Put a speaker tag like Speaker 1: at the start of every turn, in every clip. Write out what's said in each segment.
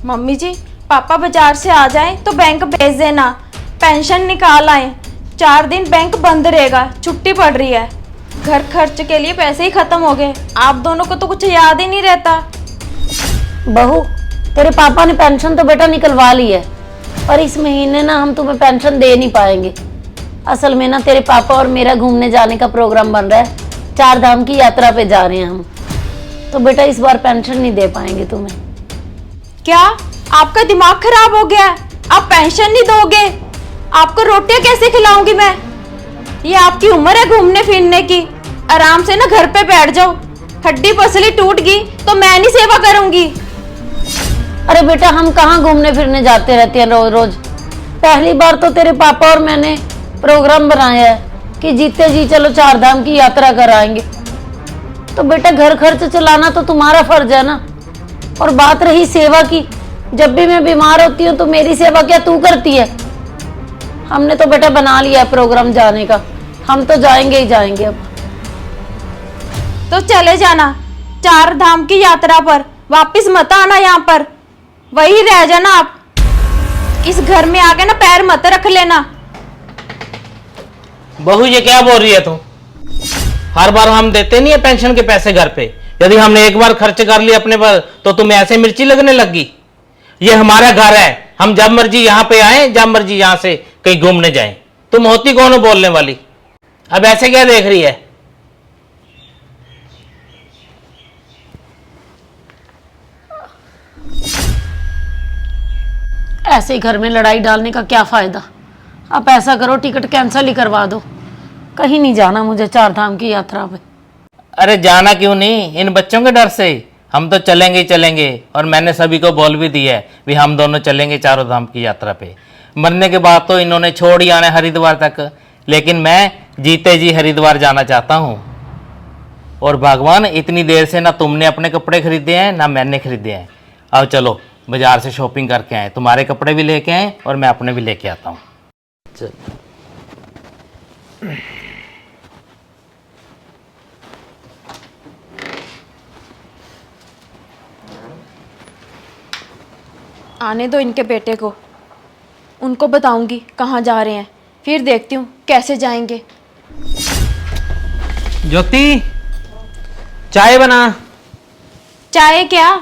Speaker 1: Mummy जी, पापा बाजार से आ जाएं तो बैंक भेज देना, पेंशन निकाल आए। 4 दिन बैंक बंद रहेगा, छुट्टी पड़ रही है। घर खर्च के लिए पैसे ही खत्म हो गए। आप दोनों को तो कुछ याद ही नहीं रहता।
Speaker 2: बहू, तेरे पापा ने पेंशन तो बेटा निकलवा ली है, पर इस महीने ना हम तुम्हें पेंशन दे नहीं पाएंगे। असल में ना तेरे पापा और मेरा घूमने जाने का प्रोग्राम बन रहा है। 4 धाम की यात्रा पे जा रहे हैं हम, तो बेटा इस बार पेंशन नहीं दे पाएंगे तुम्हें।
Speaker 1: क्या आपका दिमाग खराब हो गया है? आप पेंशन नहीं दोगे? आपको रोटियां कैसे खिलाऊंगी मैं? ये आपकी उम्र है घूमने फिरने की। आराम से ना घर पे बैठ जाओ। हड्डी पसली टूट गई तो मैं नहीं सेवा करूंगी।
Speaker 2: अरे बेटा, हम कहाँ घूमने फिरने जाते रहते हैं रोज रोज। पहली बार तो तेरे पापा और मैंने प्रोग्राम बनाया है कि जीते जी चलो 4 धाम की यात्रा कराएंगे। तो बेटा घर खर्च चलाना तो तुम्हारा फर्ज है ना। और बात रही सेवा की, जब भी मैं बीमार होती हूँ तो मेरी सेवा क्या तू करती है? हमने तो बेटा बना लिया है प्रोग्राम जाने का, हम तो जाएंगे ही जाएंगे अब।
Speaker 1: तो चले जाना 4 धाम की यात्रा पर, वापिस मत आना यहाँ पर, वही रह जाना आप। इस घर में आके ना पैर मत रख लेना।
Speaker 3: बहू ये क्या बोल रही है तू? हर बार हम देते नहीं है पेंशन के पैसे घर पे। यदि हमने एक बार खर्च कर लिए अपने पर तो तुम्हें ऐसे मिर्ची लगने लगी? ये हमारा घर है, हम जब मर्जी यहाँ पे आए, जब मर्जी यहाँ से कहीं घूमने जाएं। तुम होती कौन हो बोलने वाली? अब ऐसे क्या देख रही है?
Speaker 2: ऐसे ही घर में लड़ाई डालने का क्या फायदा। आप ऐसा करो, टिकट कैंसिल ही करवा दो। कहीं नहीं जाना मुझे 4 धाम की यात्रा पे।
Speaker 3: अरे जाना क्यों नहीं? इन बच्चों के डर से। हम तो चलेंगे ही चलेंगे, और मैंने सभी को बोल भी दिया है भी हम दोनों चलेंगे 4 धाम की यात्रा पे। मरने के बाद तो इन्होंने छोड़ ही आना हरिद्वार तक, लेकिन मैं जीते जी हरिद्वार जाना चाहता हूँ। और भगवान, इतनी देर से ना तुमने अपने कपड़े खरीदे हैं ना मैंने खरीदे हैं। अब चलो बाजार से शॉपिंग करके आए, तुम्हारे कपड़े भी लेके आए और मैं अपने भी लेके आता हूँ। चल।
Speaker 1: आने दो इनके बेटे को, उनको बताऊंगी कहाँ जा रहे हैं, फिर देखती हूँ कैसे जाएंगे।
Speaker 4: ज्योति, चाय बना।
Speaker 1: चाहे क्या,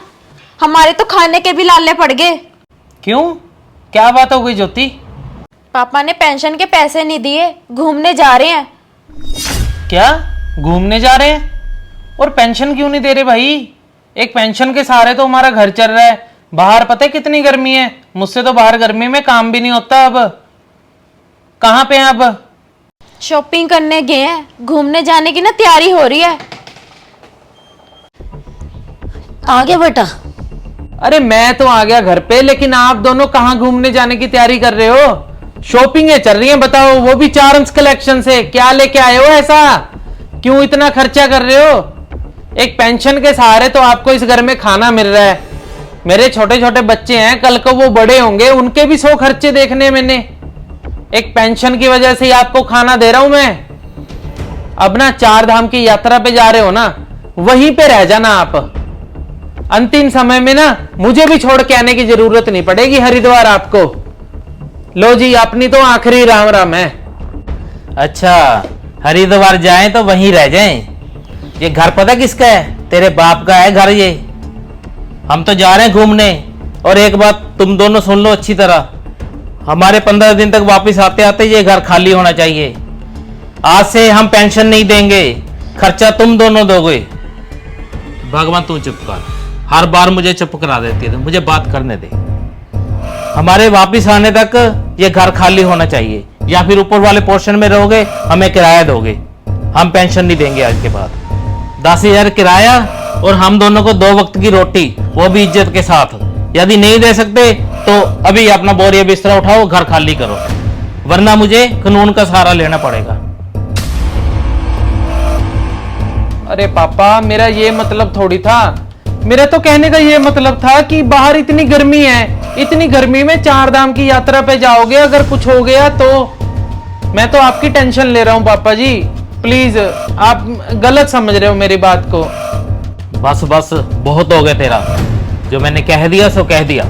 Speaker 1: हमारे तो खाने के भी लाले पड़ गए।
Speaker 4: क्यों, क्या बात हो गई ज्योति?
Speaker 1: पापा ने पेंशन के पैसे नहीं दिए, घूमने जा रहे हैं।
Speaker 4: क्या घूमने जा रहे हैं? और पेंशन क्यों नहीं दे रहे भाई? एक पेंशन के सहारे तो हमारा घर चल रहा है। बाहर पता है कितनी गर्मी है? मुझसे तो बाहर गर्मी में काम भी नहीं होता। अब कहाँ पे हैं अब?
Speaker 1: शॉपिंग करने गए हैं, घूमने जाने की ना तैयारी हो रही है।
Speaker 2: आ गया बेटा?
Speaker 4: अरे मैं तो आ गया घर पे, लेकिन आप दोनों कहाँ घूमने जाने की तैयारी कर रहे हो? शॉपिंग चल रही है, बताओ, वो भी 4 अंश कलेक्शन से। क्या लेके आए हो ऐसा? क्यों इतना खर्चा कर रहे हो? एक पेंशन के सहारे तो आपको इस घर में खाना मिल रहा है। मेरे छोटे छोटे बच्चे हैं, कल को वो बड़े होंगे, उनके भी 100 खर्चे देखने मैंने। एक पेंशन की वजह से ही आपको खाना दे रहा हूं मैं। अब ना 4 धाम की यात्रा पे जा रहे हो ना, वहीं पे रह जाना आप। अंतिम समय में ना मुझे भी छोड़ के आने की जरूरत नहीं पड़ेगी हरिद्वार आपको। लो जी, अपनी तो आखिरी राम राम है।
Speaker 3: अच्छा, हरिद्वार जाएं तो वहीं रह जाएं। ये घर पता किसका है? तेरे बाप का है घर ये। हम तो जा रहे हैं घूमने। और एक बात तुम दोनों सुन लो अच्छी तरह, हमारे 15 दिन तक वापस आते आते ये घर खाली होना चाहिए। आज से हम पेंशन नहीं देंगे, खर्चा तुम दोनों दोगे। भगवान तू चुप कर, हर बार मुझे चुप करा देती है, तो मुझे बात करने दे। हमारे वापस आने तक ये घर खाली होना चाहिए, या फिर ऊपर वाले पोर्शन में रहोगे, हमें किराया दोगे। हम पेंशन नहीं देंगे आज के बाद। 10,000 किराया और हम दोनों को 2 वक्त की रोटी, वो भी इज्जत के साथ। यदि नहीं दे सकते तो अभी अपना बोरिया बिस्तरा उठाओ, घर खाली करो, वरना मुझे कानून का सहारा लेना पड़ेगा।
Speaker 4: अरे पापा, मेरा ये मतलब थोड़ी था। मेरा तो कहने का ये मतलब था कि बाहर इतनी गर्मी है, इतनी गर्मी में 4 धाम की यात्रा पे जाओगे, अगर कुछ हो गया तो। मैं तो आपकी टेंशन ले रहा हूँ पापा जी, प्लीज। आप गलत समझ रहे हो मेरी बात को।
Speaker 3: बस बस, बहुत हो गया तेरा। जो मैंने कह दिया सो कह दिया।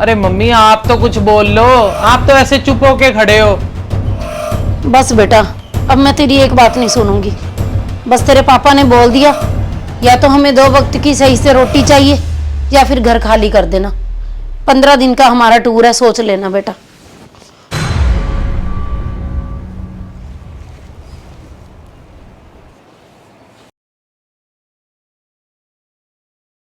Speaker 4: अरे मम्मी आप तो कुछ बोल लो, आप तो ऐसे चुप होके खड़े हो।
Speaker 2: बस बेटा, अब मैं तेरी एक बात नहीं सुनूंगी। बस तेरे पापा ने बोल दिया, या तो हमें 2 वक्त की सही से रोटी चाहिए या फिर घर खाली कर देना। 15 दिन का हमारा टूर है, सोच लेना बेटा।